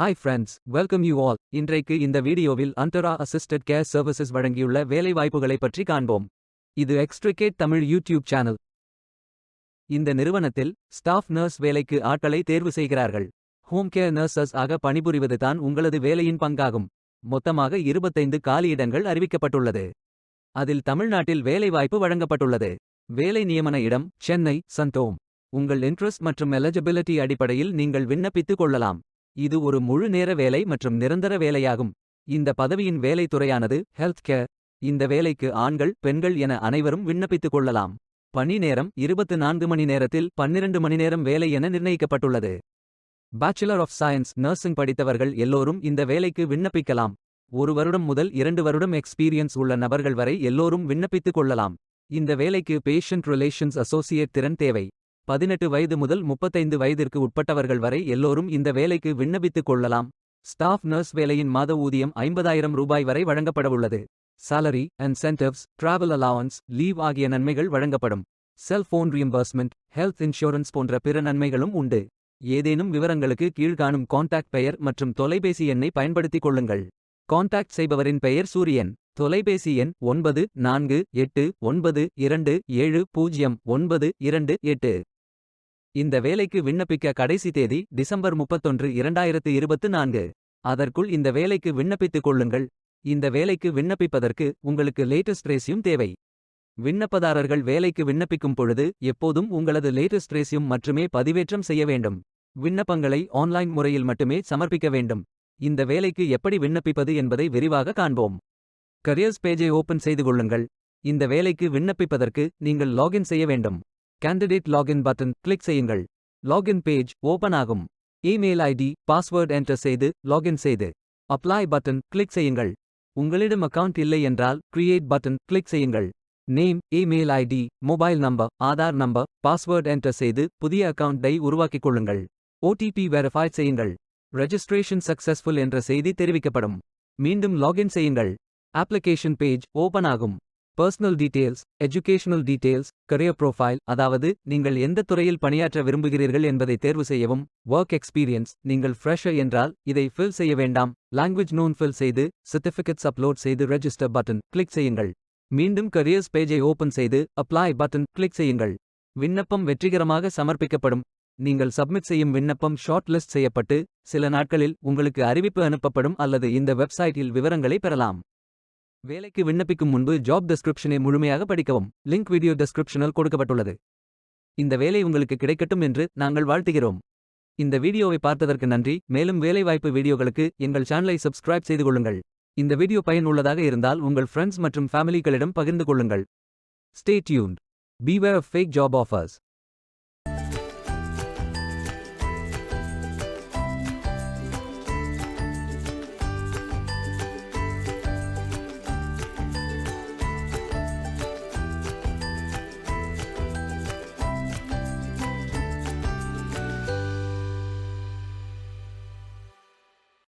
Hi friends, welcome you all. இன்றைக்கு இந்த வீடியோவில் அண்டரா அசிஸ்டட் கேர் சர்வீசஸ் வழங்கியுள்ள வேலைவாய்ப்புகளை பற்றி காண்போம். இது எக்ஸ்ட்ரிகேட் தமிழ் யூடியூப் சேனல். இந்த நிறுவனத்தில் ஸ்டாஃப் நர்ஸ் வேலைக்கு ஆட்களை தேர்வு செய்கிறார்கள். ஹோம் கேர் நர்சஸ் ஆக பணிபுரிவது தான் உங்களது வேலையின் பங்காகும். மொத்தமாக 25 காலியிடங்கள் அறிவிக்கப்பட்டுள்ளது. அதில் தமிழ்நாட்டில் வேலைவாய்ப்பு வழங்கப்பட்டுள்ளது. வேலை நியமன இடம் சென்னை சந்தோம். உங்கள் இன்ட்ரெஸ்ட் மற்றும் எலிஜிபிலிட்டி அடிப்படையில் நீங்கள் விண்ணப்பித்துக் கொள்ளலாம். இது ஒரு முழு நேர வேலை மற்றும் நிரந்தர வேலையாகும். இந்த பதவியின் வேலை துறையானது ஹெல்த் கேர். இந்த வேலைக்கு ஆண்கள் பெண்கள் என அனைவரும் விண்ணப்பித்துக் கொள்ளலாம். பணி நேரம் 24 மணி நேரத்தில் 12 மணி நேரம் வேலை என நிர்ணயிக்கப்பட்டுள்ளது. பேச்சுலர் ஆஃப் சயின்ஸ் நர்சிங் படித்தவர்கள் எல்லோரும் இந்த வேலைக்கு விண்ணப்பிக்கலாம். 1 வருடம் முதல் 2 வருடம் எக்ஸ்பீரியன்ஸ் உள்ள நபர்கள் வரை எல்லோரும் விண்ணப்பித்துக் கொள்ளலாம். இந்த வேலைக்கு பேஷண்ட் ரிலேஷன்ஸ் அசோசியேட் திறன் தேவை. 18 வயது முதல் 35 வயதிற்கு உட்பட்டவர்கள் வரை எல்லோரும் இந்த வேலைக்கு விண்ணப்பித்துக் கொள்ளலாம். ஸ்டாஃப் நர்ஸ் வேலையின் மாத ஊதியம் 50,000 ரூபாய் வரை வழங்கப்படவுள்ளது. Salary incentives, travel allowance, leave ஆகிய நன்மைகள் வழங்கப்படும். செல்போன் ரீஎம்பர்ஸ்மெண்ட், ஹெல்த் இன்சூரன்ஸ் போன்ற பிற நன்மைகளும் உண்டு. ஏதேனும் விவரங்களுக்கு கீழ்காணும் கான்டாக்ட் பெயர் மற்றும் தொலைபேசி எண்ணை பயன்படுத்திக் கொள்ளுங்கள். கான்டாக்ட் செய்பவரின் பெயர் சூரியன். தொலைபேசி எண் 9489270928. இந்த வேலைக்கு விண்ணப்பிக்க கடைசி தேதி டிசம்பர் 31, 2024. அதற்குள் இந்த வேலைக்கு விண்ணப்பித்துக் கொள்ளுங்கள். இந்த வேலைக்கு விண்ணப்பிப்பதற்கு உங்களுக்கு லேட்டஸ்ட் ரெஸ்யூம் தேவை. விண்ணப்பதாரர்கள் வேலைக்கு விண்ணப்பிக்கும் பொழுது எப்போதும் உங்களது லேட்டஸ்ட் ரெஸ்யூம் மட்டுமே பதிவேற்றம் செய்ய வேண்டும். விண்ணப்பங்களை ஆன்லைன் முறையில் மட்டுமே சமர்ப்பிக்க வேண்டும். இந்த வேலைக்கு எப்படி விண்ணப்பிப்பது என்பதை விரிவாக காண்போம். கரியர்ஸ் பேஜை ஓபன் செய்து கொள்ளுங்கள். இந்த வேலைக்கு விண்ணப்பிப்பதற்கு நீங்கள் லாகின் செய்ய வேண்டும். கேண்டிடேட் லாகின் பட்டன் கிளிக் செய்யுங்கள். லாகின் பேஜ் ஓபன் ஆகும். இமெயில் ஐடி பாஸ்வேர்ட் என்டர் செய்து லாகின் செய்து அப்ளை பட்டன் கிளிக் செய்யுங்கள். உங்களிடம் அக்கவுண்ட் இல்லை என்றால் கிரியேட் பட்டன் கிளிக் செய்யுங்கள். Name, email ID, mobile number, Aadhaar number, password enter செய்து புதிய அக்கவுண்டை உருவாக்கிக் கொள்ளுங்கள். ஓடிபி வெரிஃபை செய்யுங்கள். ரெஜிஸ்ட்ரேஷன் சக்சஸ்ஃபுல் என்ற செய்தி தெரிவிக்கப்படும். மீண்டும் லாகின் செய்யுங்கள். அப்ளிகேஷன் பேஜ் ஓபன் ஆகும். Personal details, educational details, career profile, அதாவது நீங்கள் எந்த துறையில் பணியாற்ற விரும்புகிறீர்கள் என்பதை தேர்வு செய்யவும். ஒர்க் எக்ஸ்பீரியன்ஸ், நீங்கள் ஃப்ரெஷர் என்றால் இதை ஃபில் செய்ய வேண்டாம். லாங்குவேஜ் நோன் ஃபில் செய்து சர்டிஃபிகேட்ஸ் அப்லோட் செய்து ரெஜிஸ்டர் பட்டன் கிளிக் செய்யுங்கள். மீண்டும் கரியர்ஸ் பேஜை ஓபன் செய்து அப்ளை பட்டன் கிளிக் செய்யுங்கள். விண்ணப்பம் வெற்றிகரமாக சமர்ப்பிக்கப்படும். நீங்கள் சப்மிட் செய்யும் விண்ணப்பம் ஷார்ட் லிஸ்ட் செய்யப்பட்டு சில நாட்களில் உங்களுக்கு அறிவிப்பு அனுப்பப்படும் அல்லது இந்த வெப்சைட்டில் விவரங்களை பெறலாம். வேலைக்கு விண்ணப்பிக்கும் முன்பு ஜாப் டெஸ்கிரிப்ஷனை முழுமையாக படிக்கவும். லிங்க் வீடியோ டெஸ்கிரிப்ஷனில் கொடுக்கப்பட்டுள்ளது. இந்த வேலை உங்களுக்கு கிடைக்கட்டும் என்று நாங்கள் வாழ்த்துகிறோம். இந்த வீடியோவை பார்த்ததற்கு நன்றி. மேலும் வேலைவாய்ப்பு வீடியோகளுக்கு எங்கள் சேனலை சப்ஸ்கிரைப் செய்து கொள்ளுங்கள். இந்த வீடியோ பயனுள்ளதாக இருந்தால் உங்கள் ஃப்ரெண்ட்ஸ் மற்றும் ஃபேமிலிகளிடம் பகிர்ந்து கொள்ளுங்கள். Stay tuned. Beware of fake job offers.